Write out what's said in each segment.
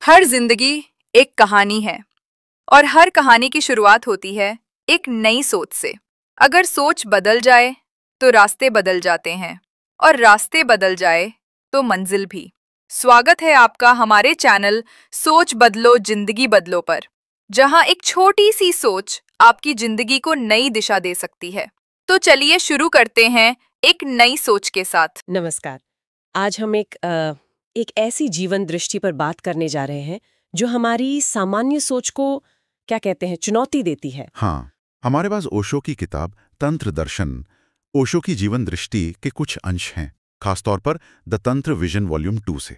हर जिंदगी एक कहानी है और हर कहानी की शुरुआत होती है एक नई सोच से। अगर सोच बदल जाए तो रास्ते बदल जाते हैं और रास्ते बदल जाए तो मंजिल भी। स्वागत है आपका हमारे चैनल सोच बदलो जिंदगी बदलो पर, जहां एक छोटी सी सोच आपकी जिंदगी को नई दिशा दे सकती है। तो चलिए शुरू करते हैं एक नई सोच के साथ। नमस्कार। आज हम एक ऐसी जीवन दृष्टि पर बात करने जा रहे हैं जो हमारी सामान्य सोच को क्या कहते हैं चुनौती देती है। हाँ, हमारे पास ओशो की किताब तंत्र दर्शन, ओशो की जीवन दृष्टि के कुछ अंश हैं, खासतौर पर द तंत्र विजन वॉल्यूम 2 से।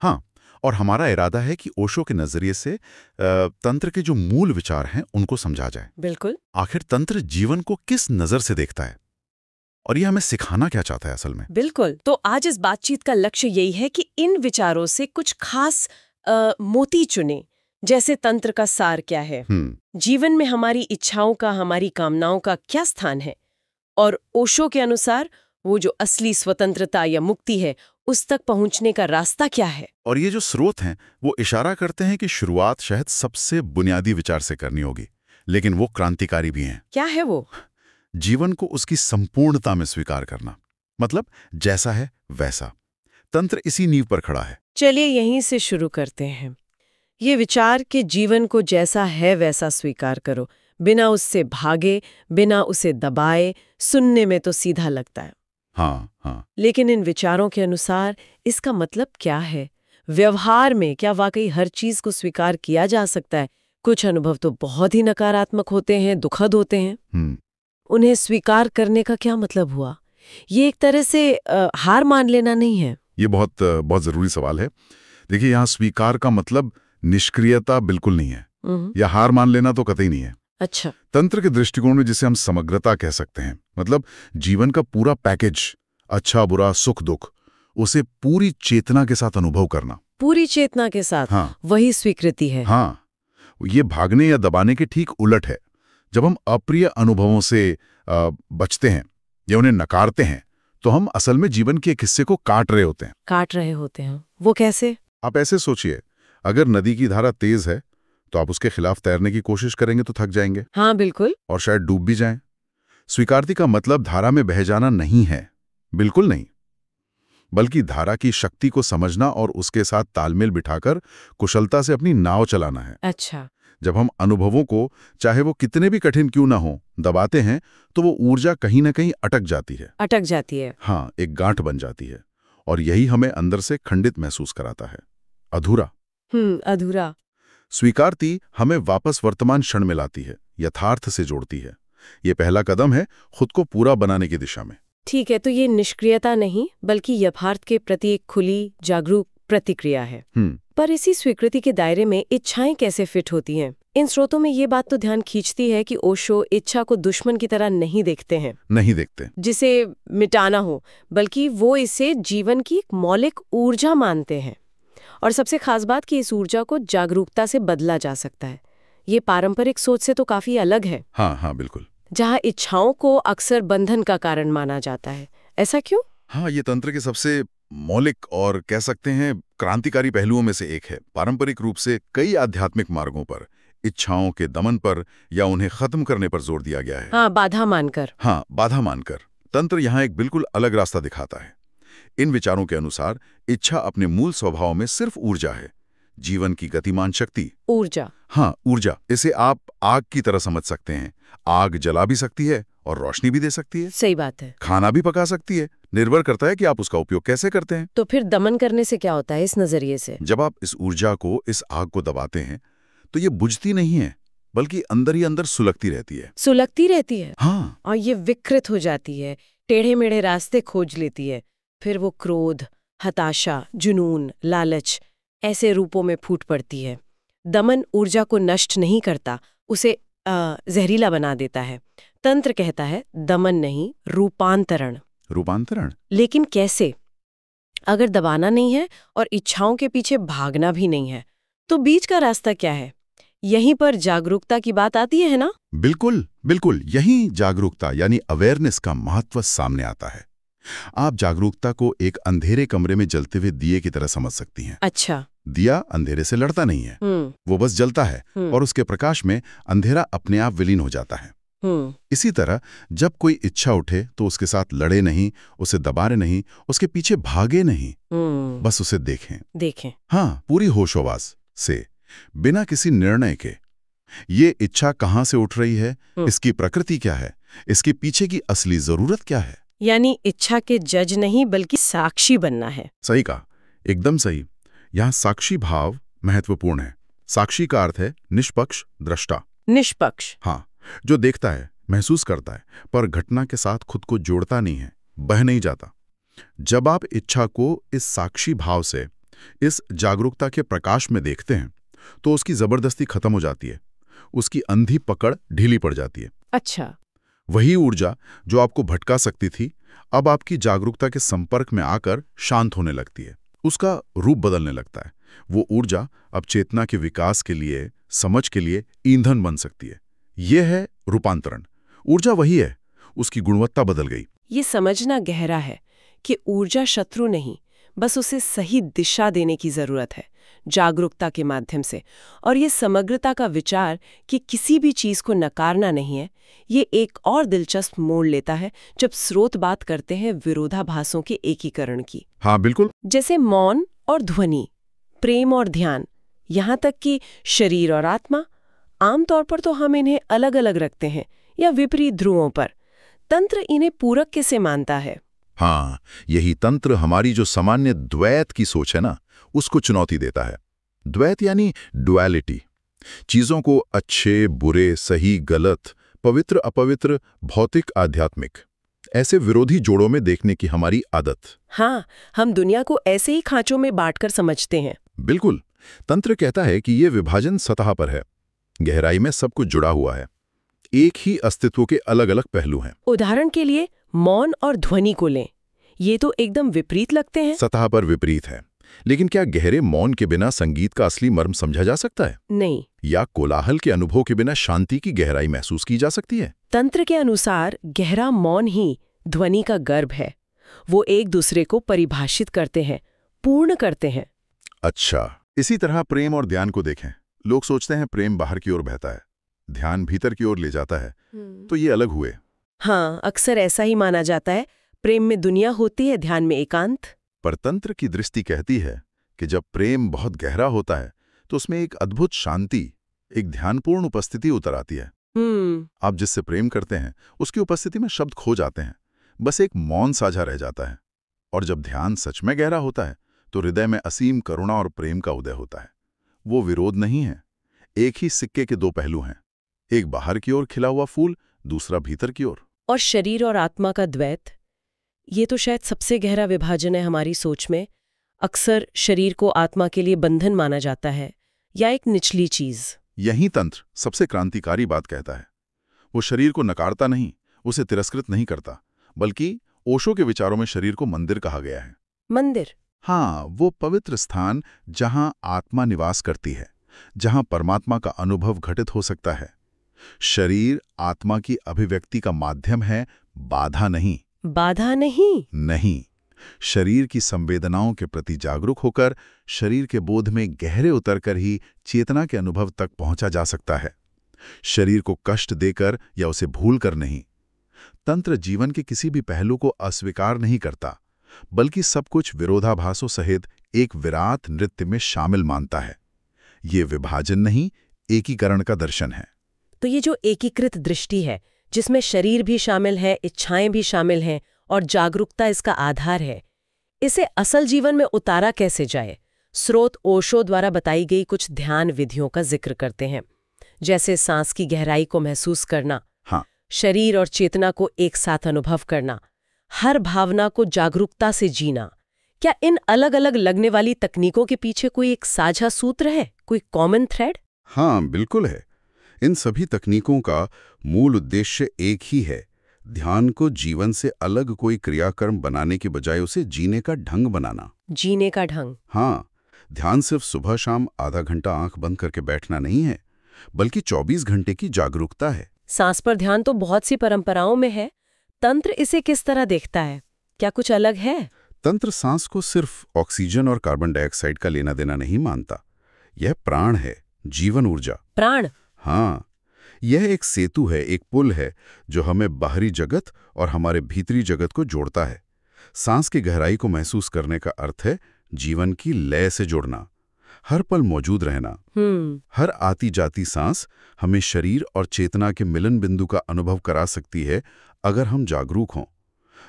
हाँ, और हमारा इरादा है कि ओशो के नजरिए से तंत्र के जो मूल विचार हैं उनको समझा जाए। बिल्कुल। आखिर तंत्र जीवन को किस नजर से देखता है और ये हमें सिखाना क्या चाहता है असल में। बिल्कुल। तो आज इस बातचीत का लक्ष्य यही है कि इन विचारों से कुछ खास मोती चुने, जैसे तंत्र का सार क्या है, जीवन में हमारी इच्छाओं का, हमारी कामनाओं का क्या स्थान है, और ओशो के अनुसार वो जो असली स्वतंत्रता या मुक्ति है उस तक पहुंचने का रास्ता क्या है। और ये जो स्रोत हैं वो इशारा करते हैं कि शुरुआत शायद सबसे बुनियादी विचार से करनी होगी, लेकिन वो क्रांतिकारी भी हैं। क्या है वो? जीवन को उसकी संपूर्णता में स्वीकार करना, मतलब जैसा है वैसा। तंत्र इसी नींव पर खड़ा है। चलिए यहीं से शुरू करते हैं। ये विचार कि जीवन को जैसा है वैसा स्वीकार करो, बिना उससे भागे, बिना उसे दबाए, सुनने में तो सीधा लगता है। हाँ। लेकिन इन विचारों के अनुसार इसका मतलब क्या है? व्यवहार में क्या वाकई हर चीज को स्वीकार किया जा सकता है? कुछ अनुभव तो बहुत ही नकारात्मक होते हैं, दुखद होते हैं। उन्हें स्वीकार करने का क्या मतलब हुआ? ये एक तरह से हार मान लेना नहीं है? ये बहुत जरूरी सवाल है। देखिए, यहाँ स्वीकार का मतलब निष्क्रियता बिल्कुल नहीं है, या हार मान लेना तो कतई नहीं है। अच्छा। तंत्र के दृष्टिकोण में जिसे हम समग्रता कह सकते हैं, मतलब जीवन का पूरा पैकेज, अच्छा बुरा सुख दुख, उसे पूरी चेतना के साथ अनुभव करना। पूरी चेतना के साथ? हाँ, वही स्वीकृति है। हाँ, ये भागने या दबाने के ठीक उलट है। जब हम अप्रिय अनुभवों से बचते हैं या उन्हें नकारते हैं तो हम असल में जीवन के एक हिस्से को काट रहे होते हैं। वो कैसे? आप ऐसे सोचिए, अगर नदी की धारा तेज है तो आप उसके खिलाफ तैरने की कोशिश करेंगे तो थक जाएंगे। हाँ बिल्कुल। और शायद डूब भी जाएं। स्वीकृति का मतलब धारा में बह जाना नहीं है, बिल्कुल नहीं, बल्कि धारा की शक्ति को समझना और उसके साथ तालमेल बिठाकर कुशलता से अपनी नाव चलाना है। अच्छा। जब हम अनुभवों को, चाहे वो कितने भी कठिन क्यों ना हो, दबाते हैं तो वो ऊर्जा कहीं ना कहीं अटक जाती है। हाँ, एक गांठ बन जाती है, और यही हमें अंदर से खंडित महसूस कराता है, अधूरा। अधूरा। स्वीकृति हमें वापस वर्तमान क्षण में लाती है, यथार्थ से जोड़ती है। ये पहला कदम है खुद को पूरा बनाने की दिशा में। ठीक है, तो ये निष्क्रियता नहीं बल्कि यथार्थ के प्रति एक खुली जागरूक प्रतिक्रिया है। पर इसी स्वीकृति के दायरे में इच्छाएं कैसे फिट होती हैं? इन स्रोतों में ये बात तो ध्यान खींचती है कि ओशो इच्छा को दुश्मन की तरह नहीं देखते जिसे मिटाना हो, बल्कि वो इसे जीवन की एक मौलिक ऊर्जा मानते हैं। और सबसे खास बात कि इस ऊर्जा को जागरूकता से बदला जा सकता है। ये पारंपरिक सोच से तो काफी अलग है। हाँ, बिल्कुल। जहाँ इच्छाओं को अक्सर बंधन का कारण माना जाता है। ऐसा क्यों? हाँ, ये तंत्र के सबसे मौलिक और कह सकते हैं क्रांतिकारी पहलुओं में से एक है। पारंपरिक रूप से कई आध्यात्मिक मार्गों पर इच्छाओं के दमन पर या उन्हें खत्म करने पर जोर दिया गया है। हाँ, बाधा मानकर। तंत्र यहाँ एक बिल्कुल अलग रास्ता दिखाता है। इन विचारों के अनुसार इच्छा अपने मूल स्वभाव में सिर्फ ऊर्जा है, जीवन की गतिमान शक्ति। ऊर्जा? हाँ, ऊर्जा। इसे आप आग की तरह समझ सकते हैं। आग जला भी सकती है और रोशनी भी दे सकती है। सही बात है। खाना भी पका सकती है। निर्भर करता है कि आप उसका उपयोग कैसे करते हैं। तो फिर दमन करने से क्या होता है इस नजरिए से? जब आप इस ऊर्जा को, इस आग को दबाते हैं तो ये बुझती नहीं है, बल्कि अंदर ही अंदर सुलगती रहती है। हाँ। और ये विकृत हो जाती है, टेढ़े मेढ़े रास्ते खोज लेती है। फिर वो क्रोध, हताशा, जुनून, लालच ऐसे रूपों में फूट पड़ती है। दमन ऊर्जा को नष्ट नहीं करता, उसे जहरीला बना देता है। तंत्र कहता है दमन नहीं, रूपांतरण। लेकिन कैसे? अगर दबाना नहीं है और इच्छाओं के पीछे भागना भी नहीं है, तो बीच का रास्ता क्या है? यहीं पर जागरूकता की बात आती है ना? बिल्कुल। यहीं जागरूकता यानी अवेयरनेस का महत्व सामने आता है। आप जागरूकता को एक अंधेरे कमरे में जलते हुए दिए की तरह समझ सकती हैं। अच्छा। दिया अंधेरे से लड़ता नहीं है, वो बस जलता है और उसके प्रकाश में अंधेरा अपने आप विलीन हो जाता है। इसी तरह जब कोई इच्छा उठे तो उसके साथ लड़े नहीं, उसे दबारे नहीं, उसके पीछे भागे नहीं, बस उसे देखें। हाँ, पूरी होशोवास से, बिना किसी निर्णय के। ये इच्छा कहाँ से उठ रही है, इसकी प्रकृति क्या है, इसके पीछे की असली जरूरत क्या है। यानी इच्छा के जज नहीं बल्कि साक्षी बनना है। सही कहा, एकदम सही। यहाँ साक्षी भाव महत्वपूर्ण है। साक्षी का अर्थ है निष्पक्ष दृष्टा। निष्पक्ष, हाँ, जो देखता है, महसूस करता है, पर घटना के साथ खुद को जोड़ता नहीं है, बह नहीं जाता। जब आप इच्छा को इस साक्षी भाव से, इस जागरूकता के प्रकाश में देखते हैं, तो उसकी जबरदस्ती खत्म हो जाती है, उसकी अंधी पकड़ ढीली पड़ जाती है। अच्छा। वही ऊर्जा जो आपको भटका सकती थी, अब आपकी जागरूकता के संपर्क में आकर शांत होने लगती है, उसका रूप बदलने लगता है। वो ऊर्जा अब चेतना के विकास के लिए, समझ के लिए ईंधन बन सकती है। यह है रूपांतरण। ऊर्जा वही है, उसकी गुणवत्ता बदल गई। ये समझना गहरा है कि ऊर्जा शत्रु नहीं, बस उसे सही दिशा देने की जरूरत है, जागरूकता के माध्यम से। और ये समग्रता का विचार कि किसी भी चीज को नकारना नहीं है, ये एक और दिलचस्प मोड़ लेता है जब स्रोत बात करते हैं विरोधाभासों के एकीकरण की। हाँ, बिल्कुल। जैसे मौन और ध्वनि, प्रेम और ध्यान, यहाँ तक कि शरीर और आत्मा। आमतौर पर तो हम इन्हें अलग अलग रखते हैं या विपरीत ध्रुवों पर। तंत्र इन्हें पूरक कैसे मानता है? हाँ, यही तंत्र हमारी जो सामान्य द्वैत की सोच है ना, उसको चुनौती देता है। द्वैत यानी डुअलिटी, चीजों को अच्छे बुरे, सही गलत, पवित्र अपवित्र, भौतिक आध्यात्मिक, ऐसे विरोधी जोड़ों में देखने की हमारी आदत। हाँ, हम दुनिया को ऐसे ही खांचों में बांटकर समझते हैं। बिल्कुल। तंत्र कहता है कि ये विभाजन सतह पर है, गहराई में सब कुछ जुड़ा हुआ है, एक ही अस्तित्व के अलग अलग पहलू हैं। उदाहरण के लिए मौन और ध्वनि को लें, ये तो एकदम विपरीत लगते हैं। सतह पर विपरीत है, लेकिन क्या गहरे मौन के बिना संगीत का असली मर्म समझा जा सकता है? नहीं। या कोलाहल के अनुभव के बिना शांति की गहराई महसूस की जा सकती है? तंत्र के अनुसार गहरा मौन ही ध्वनि का गर्भ है। वो एक दूसरे को परिभाषित करते हैं, पूर्ण करते हैं। अच्छा, इसी तरह प्रेम और ध्यान को देखें। लोग सोचते हैं प्रेम बाहर की ओर बहता है, ध्यान भीतर की ओर ले जाता है, तो ये अलग हुए। हाँ, अक्सर ऐसा ही माना जाता है। प्रेम में दुनिया होती है, ध्यान में एकांत। पर तंत्र की दृष्टि कहती है कि जब प्रेम बहुत गहरा होता है तो उसमें एक अद्भुत शांति, एक ध्यानपूर्ण उपस्थिति उतर आती है। आप जिससे प्रेम करते हैं उसकी उपस्थिति में शब्द खो जाते हैं, बस एक मौन साझा रह जाता है। और जब ध्यान सच में गहरा होता है तो हृदय में असीम करुणा और प्रेम का उदय होता है। वो विरोध नहीं है, एक ही सिक्के के दो पहलू हैं, एक बाहर की ओर खिला हुआ फूल, दूसरा भीतर की ओर। और शरीर और आत्मा का द्वैत, ये तो शायद सबसे गहरा विभाजन है हमारी सोच में। अक्सर शरीर को आत्मा के लिए बंधन माना जाता है या एक निचली चीज। यही तंत्र सबसे क्रांतिकारी बात कहता है। वो शरीर को नकारता नहीं, उसे तिरस्कृत नहीं करता, बल्कि ओशो के विचारों में शरीर को मंदिर कहा गया है। मंदिर? हाँ, वो पवित्र स्थान जहां आत्मा निवास करती है, जहां परमात्मा का अनुभव घटित हो सकता है। शरीर आत्मा की अभिव्यक्ति का माध्यम है, बाधा नहीं। बाधा नहीं? नहीं। शरीर की संवेदनाओं के प्रति जागरूक होकर, शरीर के बोध में गहरे उतरकर ही चेतना के अनुभव तक पहुंचा जा सकता है, शरीर को कष्ट देकर या उसे भूलकर नहीं। तंत्र जीवन के किसी भी पहलू को अस्वीकार नहीं करता, बल्कि सब कुछ विरोधाभासों सहित एक विराट नृत्य में शामिल मानता है। ये विभाजन नहीं, एकीकरण का दर्शन है। तो ये जो एकीकृत दृष्टि है, जिसमें शरीर भी शामिल है, इच्छाएं भी शामिल हैं और जागरूकता इसका आधार है, इसे असल जीवन में उतारा कैसे जाए? स्रोत ओशो द्वारा बताई गई कुछ ध्यान विधियों का जिक्र करते हैं, जैसे सांस की गहराई को महसूस करना, हाँ, शरीर और चेतना को एक साथ अनुभव करना, हर भावना को जागरूकता से जीना। क्या इन अलग अलग लगने वाली तकनीकों के पीछे कोई एक साझा सूत्र है, कोई कॉमन थ्रेड? हाँ, बिल्कुल है। इन सभी तकनीकों का मूल उद्देश्य एक ही है, ध्यान को जीवन से अलग कोई क्रियाकर्म बनाने के बजाय उसे जीने का ढंग बनाना। जीने का ढंग? हाँ, ध्यान सिर्फ सुबह शाम आधा घंटा आंख बंद करके बैठना नहीं है, बल्कि 24 घंटे की जागरूकता है। सांस पर ध्यान तो बहुत सी परंपराओं में है, तंत्र इसे किस तरह देखता है? क्या कुछ अलग है? तंत्र सांस को सिर्फ ऑक्सीजन और कार्बन डाइऑक्साइड का लेना देना नहीं मानता। यह प्राण है, जीवन ऊर्जा। प्राण? हाँ, यह एक सेतु है, एक पुल है जो हमें बाहरी जगत और हमारे भीतरी जगत को जोड़ता है। सांस की गहराई को महसूस करने का अर्थ है जीवन की लय से जुड़ना, हर पल मौजूद रहना। हर आती जाती सांस हमें शरीर और चेतना के मिलन बिंदु का अनुभव करा सकती है अगर हम जागरूक हों।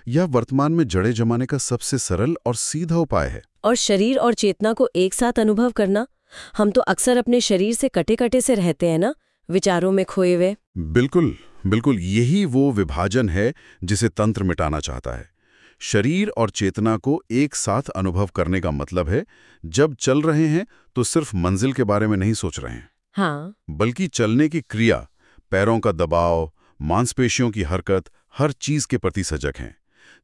यह वर्तमान में जड़े जमाने का सबसे सरल और सीधा उपाय है। और शरीर और चेतना को एक साथ अनुभव करना, हम तो अक्सर अपने शरीर से कटे कटे से रहते हैं ना, विचारों में खोए हुए। बिल्कुल बिल्कुल, यही वो विभाजन है जिसे तंत्र मिटाना चाहता है। शरीर और चेतना को एक साथ अनुभव करने का मतलब है जब चल रहे हैं तो सिर्फ मंजिल के बारे में नहीं सोच रहे हैं। हाँ, बल्कि चलने की क्रिया, पैरों का दबाव, मांसपेशियों की हरकत, हर चीज के प्रति सजग हैं।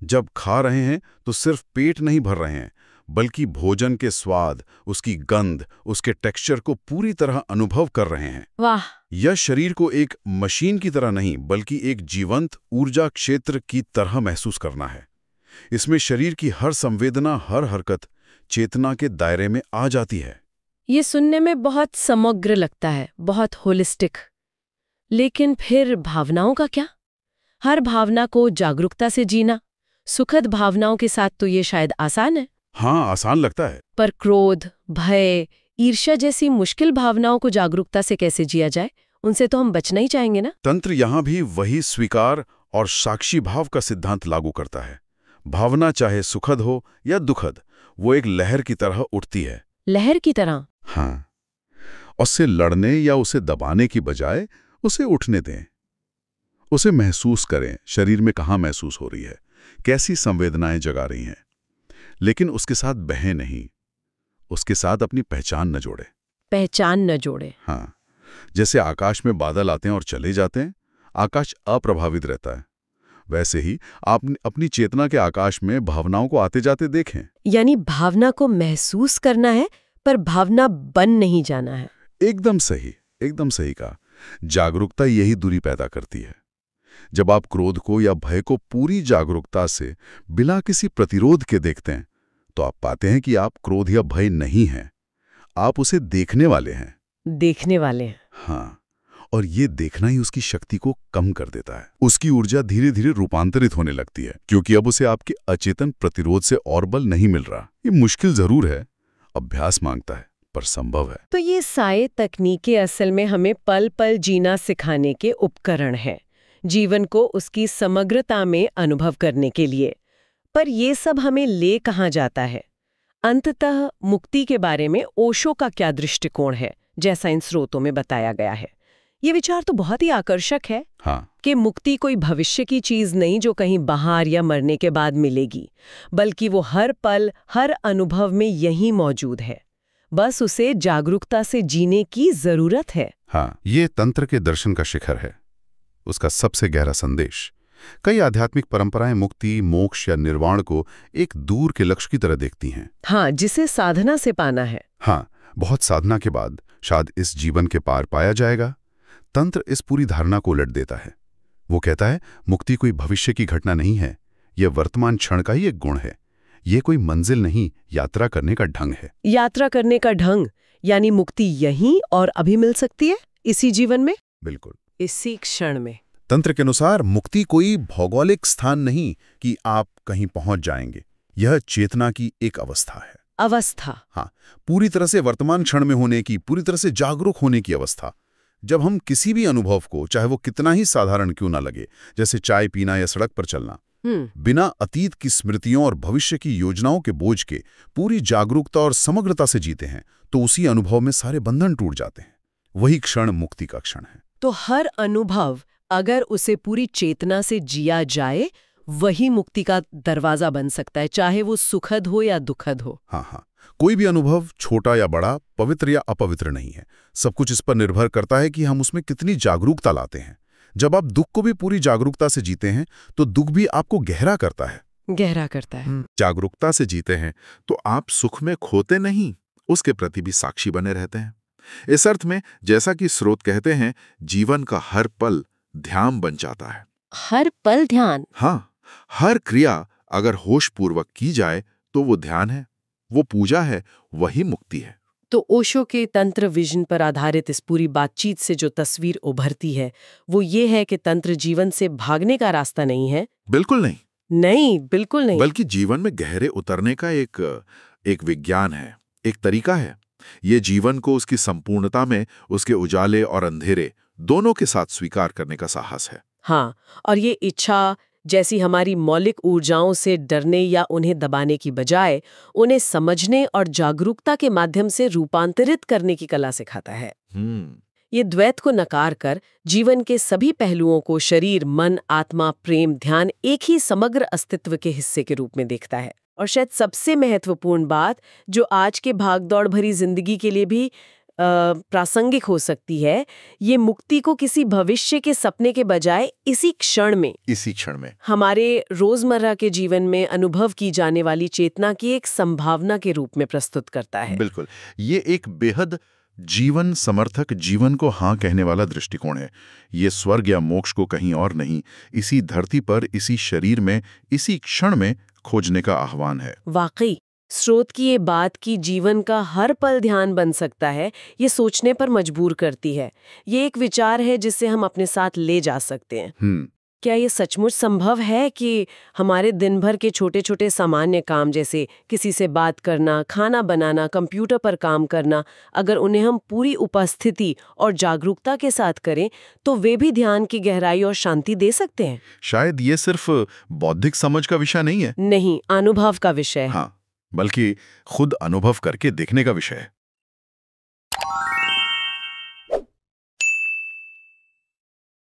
जब खा रहे हैं तो सिर्फ पेट नहीं भर रहे हैं, बल्कि भोजन के स्वाद, उसकी गंध, उसके टेक्सचर को पूरी तरह अनुभव कर रहे हैं। वाह! यह शरीर को एक मशीन की तरह नहीं, बल्कि एक जीवंत ऊर्जा क्षेत्र की तरह महसूस करना है। इसमें शरीर की हर संवेदना, हर हरकत चेतना के दायरे में आ जाती है। ये सुनने में बहुत समग्र लगता है, बहुत होलिस्टिक। लेकिन फिर भावनाओं का क्या? हर भावना को जागरूकता से जीना, सुखद भावनाओं के साथ तो ये शायद आसान है। हाँ, आसान लगता है। पर क्रोध, भय, ईर्ष्या जैसी मुश्किल भावनाओं को जागरूकता से कैसे जिया जाए? उनसे तो हम बचना ही चाहेंगे ना। तंत्र यहाँ भी वही स्वीकार और साक्षी भाव का सिद्धांत लागू करता है। भावना चाहे सुखद हो या दुखद, वो एक लहर की तरह उठती है। लहर की तरह? हाँ, उससे लड़ने या उसे दबाने की बजाय उसे उठने दें। उसे महसूस करें, शरीर में कहाँ महसूस हो रही है, कैसी संवेदनाएं जगा रही हैं। लेकिन उसके साथ बहें नहीं, उसके साथ अपनी पहचान न जोड़े। पहचान न जोड़े? हाँ, जैसे आकाश में बादल आते हैं और चले जाते हैं, आकाश अप्रभावित रहता है। वैसे ही आप अपनी चेतना के आकाश में भावनाओं को आते जाते देखें। यानी भावना को महसूस करना है, पर भावना बन नहीं जाना है। एकदम सही कहा। जागरूकता यही दूरी पैदा करती है। जब आप क्रोध को या भय को पूरी जागरूकता से, बिना किसी प्रतिरोध के देखते हैं, तो आप पाते हैं कि आप क्रोध या भय नहीं हैं, आप उसे देखने वाले हैं। देखने वाले हैं? हाँ, और ये देखना ही उसकी शक्ति को कम कर देता है। उसकी ऊर्जा धीरे धीरे रूपांतरित होने लगती है, क्योंकि अब उसे आपके अचेतन प्रतिरोध से और बल नहीं मिल रहा। ये मुश्किल जरूर है, अभ्यास मांगता है, पर संभव है। तो ये सारे तकनीकें असल में हमें पल पल जीना सिखाने के उपकरण हैं, जीवन को उसकी समग्रता में अनुभव करने के लिए। पर ये सब हमें ले कहाँ जाता है? अंततः मुक्ति के बारे में ओशो का क्या दृष्टिकोण है, जैसा इन स्रोतों में बताया गया है? ये विचार तो बहुत ही आकर्षक है। हाँ, कि मुक्ति कोई भविष्य की चीज नहीं जो कहीं बाहर या मरने के बाद मिलेगी, बल्कि वो हर पल, हर अनुभव में यहीं मौजूद है। बस उसे जागरूकता से जीने की जरूरत है। हाँ, ये तंत्र के दर्शन का शिखर है, उसका सबसे गहरा संदेश। कई आध्यात्मिक परंपराएं मुक्ति, मोक्ष या निर्वाण को एक दूर के लक्ष्य की तरह देखती हैं। हाँ, जिसे साधना से पाना है। हाँ, बहुत साधना के बाद शायद इस जीवन के पार पाया जाएगा। तंत्र इस पूरी धारणा को उलट देता है। वो कहता है, मुक्ति कोई भविष्य की घटना नहीं है, यह वर्तमान क्षण का ही एक गुण है। ये कोई मंजिल नहीं, यात्रा करने का ढंग है। यात्रा करने का ढंग, यानी मुक्ति यहीं और अभी मिल सकती है, इसी जीवन में, बिल्कुल इसी क्षण में। तंत्र के अनुसार मुक्ति कोई भौगोलिक स्थान नहीं कि आप कहीं पहुंच जाएंगे। यह चेतना की एक अवस्था है। अवस्था? हाँ, पूरी तरह से वर्तमान क्षण में होने की, पूरी तरह से जागरूक होने की अवस्था। जब हम किसी भी अनुभव को, चाहे वो कितना ही साधारण क्यों ना लगे, जैसे चाय पीना या सड़क पर चलना, बिना अतीत की स्मृतियों और भविष्य की योजनाओं के बोझ के पूरी जागरूकता और समग्रता से जीते हैं, तो उसी अनुभव में सारे बंधन टूट जाते हैं। वही क्षण मुक्ति का क्षण है। तो हर अनुभव अगर उसे पूरी चेतना से जिया जाए, वही मुक्ति का दरवाजा बन सकता है, चाहे वो सुखद हो या दुखद हो। हाँ, कोई भी अनुभव, छोटा या बड़ा, पवित्र या अपवित्र नहीं है। सब कुछ इस पर निर्भर करता है कि हम उसमें कितनी जागरूकता लाते हैं। जब आप दुख को भी पूरी जागरूकता से जीते हैं, तो दुख भी आपको गहरा करता है। गहरा करता है। जागरूकता से जीते हैं तो आप सुख में खोते नहीं, उसके प्रति भी साक्षी बने रहते हैं। इस अर्थ में, जैसा कि स्रोत कहते हैं, जीवन का हर पल ध्यान बन जाता है। हर पल ध्यान? हाँ, हर क्रिया अगर होशपूर्वक की जाए तो वो ध्यान है, वो पूजा है, वही मुक्ति है। तो ओशो के तंत्र विजन पर आधारित इस पूरी बातचीत से जो तस्वीर उभरती है वो ये है कि तंत्र जीवन से भागने का रास्ता नहीं है। बिल्कुल नहीं। नहीं, बिल्कुल नहीं। बल्कि जीवन में गहरे उतरने का एक विज्ञान है, एक तरीका है। ये जीवन को उसकी संपूर्णता में, उसके उजाले और अंधेरे दोनों के साथ स्वीकार करने का साहस है। हाँ, और ये इच्छा जैसी हमारी मौलिक ऊर्जाओं से डरने या उन्हें दबाने की बजाय उन्हें समझने और जागरूकता के माध्यम से रूपांतरित करने की कला सिखाता है। ये द्वैत को नकार कर जीवन के सभी पहलुओं को शरीर, मन, आत्मा, प्रेम, ध्यान एक ही समग्र अस्तित्व के हिस्से के रूप में देखता है। और शायद सबसे महत्वपूर्ण बात जो आज के भागदौड़ भरी जिंदगी के लिए भी प्रासंगिक हो सकती है, ये मुक्ति को किसी भविष्य के सपने के बजाय इसी क्षण में हमारे रोजमर्रा के जीवन में अनुभव की जाने वाली चेतना की एक संभावना के रूप में प्रस्तुत करता है। बिल्कुल, ये एक बेहद जीवन समर्थक, जीवन को हाँ कहने वाला दृष्टिकोण है। ये स्वर्ग या मोक्ष को कहीं और नहीं, इसी धरती पर, इसी शरीर में, इसी क्षण में खोजने का आह्वान है। वाकई स्रोत की ये बात कि जीवन का हर पल ध्यान बन सकता है, ये सोचने पर मजबूर करती है। ये एक विचार है जिसे हम अपने साथ ले जा सकते हैं। क्या ये सचमुच संभव है कि हमारे दिन भर के छोटे छोटे सामान्य काम जैसे किसी से बात करना, खाना बनाना, कंप्यूटर पर काम करना, अगर उन्हें हम पूरी उपस्थिति और जागरूकता के साथ करें तो वे भी ध्यान की गहराई और शांति दे सकते हैं? शायद ये सिर्फ बौद्धिक समझ का विषय नहीं है। नहीं, अनुभव का विषय है। हाँ, बल्कि खुद अनुभव करके देखने का विषय है।